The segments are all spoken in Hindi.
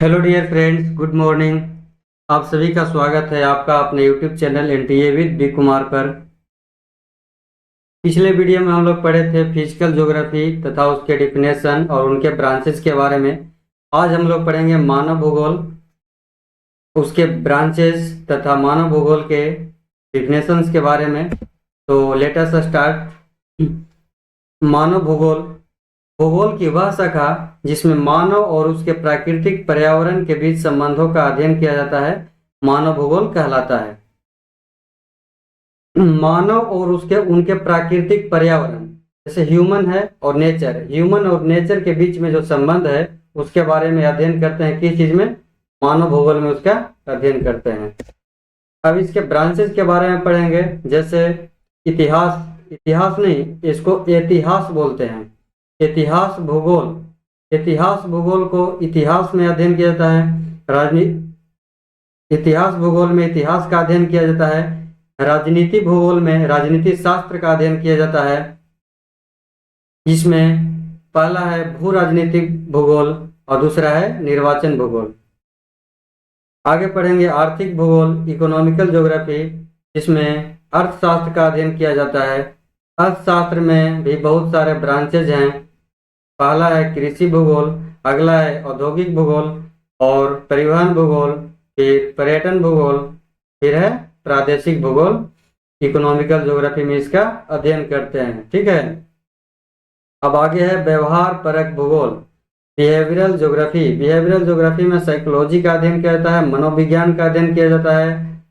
Hello dear friends, good morning. आप सभी का स्वागत है आपका अपने YouTube channel NTA with B Kumar पर। पिछले वीडियो में हम लोग पढ़े थे फिजिकल ज्योग्राफी तथा उसके डिफिनेशन और उनके ब्रांचेस के बारे में। आज हम लोग पढ़ेंगे मानव भूगोल, उसके ब्रांचेस तथा मानव भूगोल के डिफिनेशंस के बारे में। तो लेट अस स्टार्ट। मानव भूगोल भूगोल की वह शाखा जिसमें मानव और उसके प्राकृतिक पर्यावरण के बीच संबंधों का अध्ययन किया जाता है, मानव भूगोल कहलाता है। मानव और उसके उनके प्राकृतिक पर्यावरण जैसे ह्यूमन है और नेचर, ह्यूमन और नेचर के बीच में जो संबंध है उसके बारे में अध्ययन करते हैं। किस चीज में? मानव भूगोल में उसका अध्ययन करते हैं। अब इसके ब्रांचेस के बारे में पढ़ेंगे, जैसे इतिहास। इतिहास नहीं, इसको इतिहास बोलते हैं। इतिहास भूगोल। इतिहास भूगोल को इतिहास में अध्ययन किया जाता है। इतिहास भूगोल में इतिहास का अध्ययन किया जाता है। राजनीति भूगोल में राजनीति शास्त्र का अध्ययन किया जाता है, जिसमें पहला है भू राजनीतिक भूगोल और दूसरा है निर्वाचन भूगोल। आगे पढ़ेंगे आर्थिक भूगोल, इकोनॉमिकल ज्योग्राफी, जिसमें अर्थशास्त्र का अध्ययन किया जाता है। अर्थशास्त्र में भी बहुत सारे ब्रांचेज हैं। पहला है कृषि भूगोल, अगला है औद्योगिक भूगोल और परिवहन भूगोल, फिर पर्यटन भूगोल, फिर है प्रादेशिक भूगोल। इकोनॉमिकल ज्योग्राफी में इसका अध्ययन करते हैं। ठीक है। अब आगे है व्यवहार परक भूगोल, बिहेवियरल ज्योग्राफी। बिहेवियरल ज्योग्राफी में साइकोलॉजी का अध्ययन किया जाता है, मनोविज्ञान का अध्ययन किया जाता है।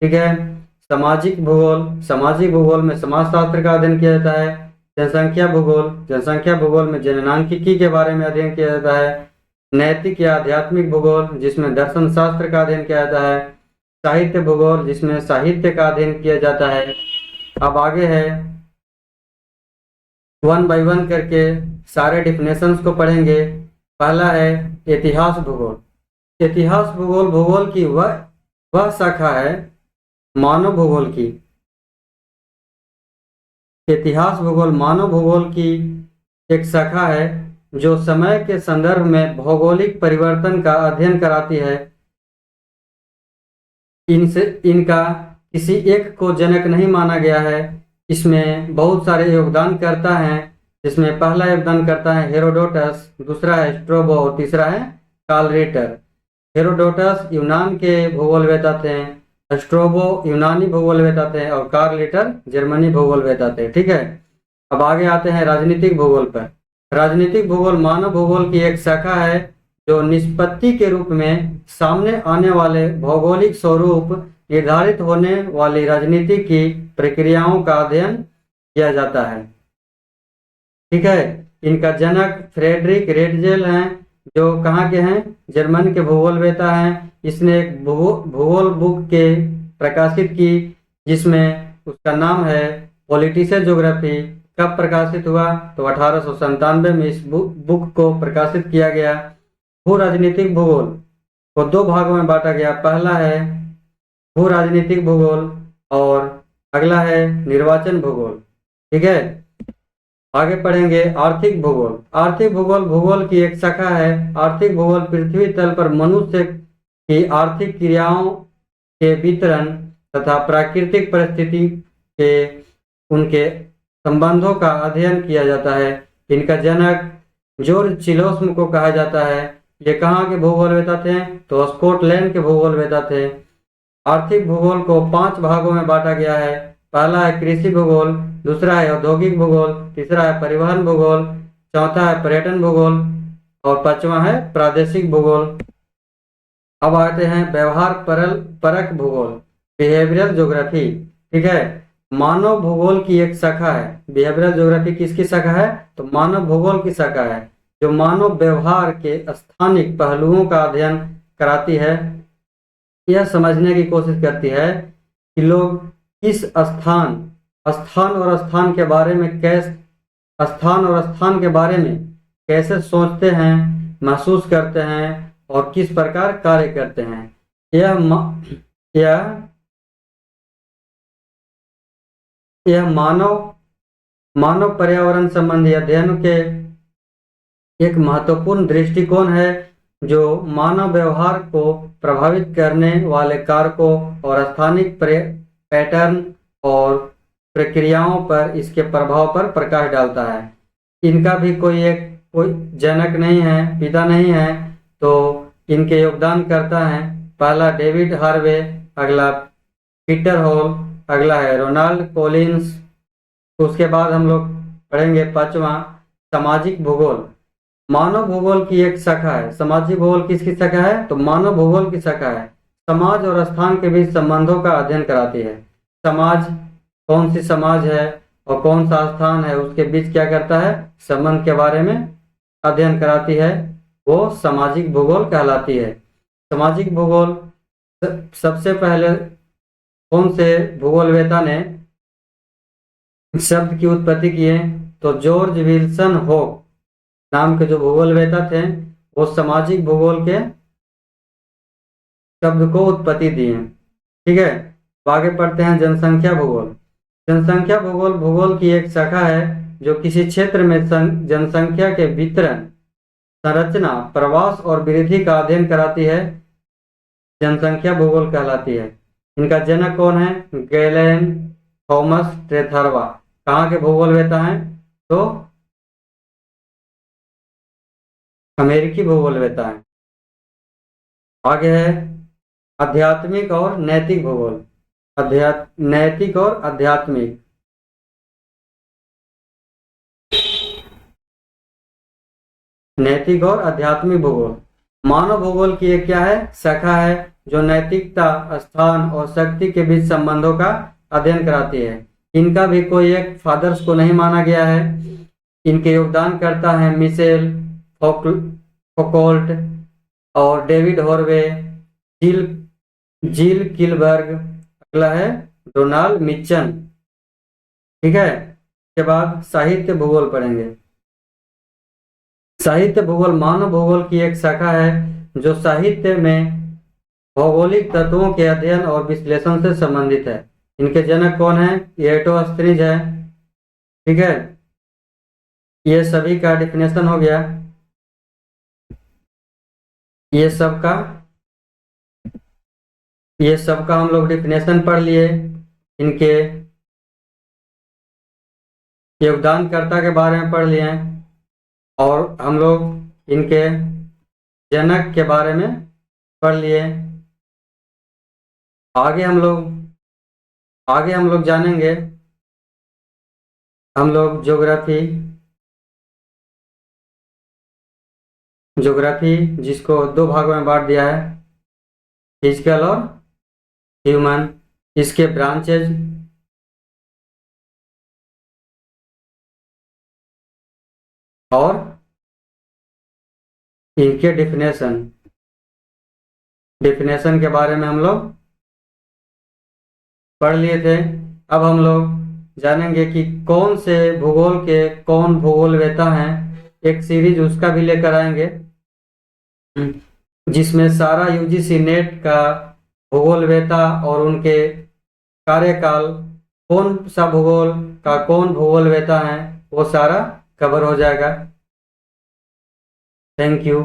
ठीक है। सामाजिक भूगोल, सामाजिक भूगोल में समाजशास्त्र का अध्ययन किया जाता है। जनसंख्या भूगोल, जनसंख्या भूगोल में जननांकिकी के बारे में अध्ययन किया जाता है। नैतिक या आध्यात्मिक भूगोल, जिसमें दर्शन शास्त्र का अध्ययन किया जाता है। साहित्य भूगोल, जिसमें साहित्य का अध्ययन किया जाता है। अब आगे है वन बाय वन करके सारे डिफिनेशंस को पढ़ेंगे। पहला है इतिहास भूगोल। इतिहास भूगोल भूगोल की वह शाखा है मानव भूगोल की। इतिहास भूगोल मानव भूगोल की एक शाखा है जो समय के संदर्भ में भौगोलिक परिवर्तन का अध्ययन कराती है। इनका किसी एक को जनक नहीं माना गया है। इसमें बहुत सारे योगदानकर्ता हैं, जिसमें पहला योगदानकर्ता है हेरोडोटस, दूसरा है स्ट्रोबो और तीसरा है कार्ल रिटर। हेरोडोटस यूनान के भूगोलवेत्ता थे, स्ट्रोबो यूनानी भूगोलवेत्ता थे और कार्ल रिटर जर्मनी भूगोलवेत्ता थे। ठीक है। अब आगे आते हैं राजनीतिक भूगोल पर। राजनीतिक भूगोल मानव भूगोल की एक शाखा है जो निष्पत्ति के रूप में सामने आने वाले भौगोलिक स्वरूप निर्धारित होने वाली राजनीति की प्रक्रियाओं का अध्ययन किया जाता है। ठीक है। इनका जनक फ्रेडरिक रेडजेल हैं, जो कहाँ के हैं? जर्मन के भूगोलवेत्ता हैं। इसने एक भूगोल बुक के प्रकाशित की, जिसमें उसका नाम है पॉलिटिकल ज्योग्राफी। कब प्रकाशित हुआ? तो 1897 में इस बुक को प्रकाशित किया गया। भू राजनीतिक भूगोल को दो भागों में बांटा गया। पहला है भू राजनीतिक भूगोल और अगला है निर्वाचन भूगोल। ठीक है। आगे पढ़ेंगे आर्थिक भूगोल। आर्थिक भूगोल भूगोल की एक शाखा है। आर्थिक भूगोल पृथ्वी तल पर मनुष्य की आर्थिक क्रियाओं के वितरण तथा प्राकृतिक परिस्थिति के उनके संबंधों का अध्ययन किया जाता है। इनका जनक जॉर्ज चिलोस्म को कहा जाता है। ये कहाँ के भूगोलवेत्ता थे? तो स्कॉटलैंड के भूगोलवेत्ता थे। आर्थिक भूगोल को 5 भागों में बांटा गया है। पहला है कृषि भूगोल, दूसरा है औद्योगिक भूगोल, तीसरा है परिवहन भूगोल, चौथा है पर्यटन भूगोल और पांचवा है प्रादेशिक भूगोल। अब आते हैं व्यवहार परक भूगोल, बिहेवियरल ज्योग्राफी। ठीक है। मानव भूगोल की एक शाखा है। बिहेवियरल ज्योग्राफी किसकी शाखा है? तो मानव भूगोल की शाखा है, जो मानव व्यवहार के स्थानिक पहलुओं का अध्ययन कराती है। यह समझने की कोशिश करती है कि लोग किस स्थान और स्थान के बारे में कैसे सोचते हैं, महसूस करते हैं और किस प्रकार कार्य करते हैं। यह मानव पर्यावरण संबंधी अध्ययन के एक महत्वपूर्ण दृष्टिकोण है, जो मानव व्यवहार को प्रभावित करने वाले कारकों और स्थानिक पैटर्न और प्रक्रियाओं पर इसके प्रभाव पर प्रकाश डालता है। इनका भी कोई जनक नहीं है, पिता नहीं है, तो इनके योगदान करता है। पहला डेविड हार्वे, अगला पीटर हॉल, अगला है रोनाल्ड कॉलिंस। उसके बाद हम लोग पढ़ेंगे पांचवा सामाजिक भूगोल। मानव भूगोल की एक शाखा है। सामाजिक भूगोल किसकी शाखा है? तो मानव भूगोल की शाखा है। समाज और स्थान के बीच संबंधों का अध्ययन कराती है। समाज, कौन सी समाज है और कौन सा स्थान है, उसके बीच क्या करता है? संबंध के बारे में अध्ययन कराती है, वो सामाजिक भूगोल कहलाती है। सामाजिक भूगोल सबसे पहले कौन से भूगोलवेता ने शब्द की उत्पत्ति की है? तो जॉर्ज विल्सन हॉक नाम के जो भूगोलवेता थे, वो सामाजिक भूगोल के शब्द को उत्पत्ति दी है। ठीक है, आगे पढ़ते हैं जनसंख्या भूगोल। जनसंख्या भूगोल भूगोल की एक शाखा है जो किसी क्षेत्र में जनसंख्या के वितरण, संरचना, प्रवास और वृद्धि का अध्ययन कराती है। जनसंख्या भूगोल कहलाती है। इनका जनक कौन है? Glenn Thomas Trewartha. कहाँ के भूगोलवेता हैं? तो अमेरिकी भूगोलवेता है। आगे है आध्यात्मिक और नैतिक भूगोल। नैतिक और आध्यात्मिक। नैतिक और आध्यात्मिक भूगोल मानव भूगोल की एक क्या है? शाखा है जो नैतिकता, स्थान और शक्ति के बीच संबंधों का अध्ययन कराती है। इनका भी कोई एक फादर्स को नहीं माना गया है। इनके योगदान करता है मिशेल फौकॉल्ट और डेविड हॉर्वे, जिल जिल किलबर्ग, अगला है डोनाल्ड मिचन। ठीक है, इसके बाद साहित्य भूगोल पढ़ेंगे। साहित्य भूगोल मानव भूगोल की एक शाखा है जो साहित्य में भौगोलिक तत्वों के अध्ययन और विश्लेषण से संबंधित है। इनके जनक कौन है? एरिस्टोस्थनीज है। ठीक है, ये सभी का डिफिनेशन हो गया। ये सबका हम लोग डिफिनेशन पढ़ लिए। इनके योगदानकर्ता के बारे में पढ़ लिए और हम लोग इनके जनक के बारे में पढ़ लिए। आगे हम लोग जानेंगे, हम लोग ज्योग्राफी जिसको दो भागों में बांट दिया है, फिजिकल और ह्यूमन, इसके ब्रांचेज और इनके डिफिनेशन के बारे में हम लोग पढ़ लिए थे। अब हम लोग जानेंगे कि कौन से भूगोल के कौन भूगोलवेता हैं। एक सीरीज उसका भी लेकर आएंगे जिसमें सारा यूजीसी नेट का भूगोलवेता और उनके कार्यकाल, कौन सा भूगोल का कौन भूगोलवेता है, वो सारा कवर हो जाएगा। Thank you.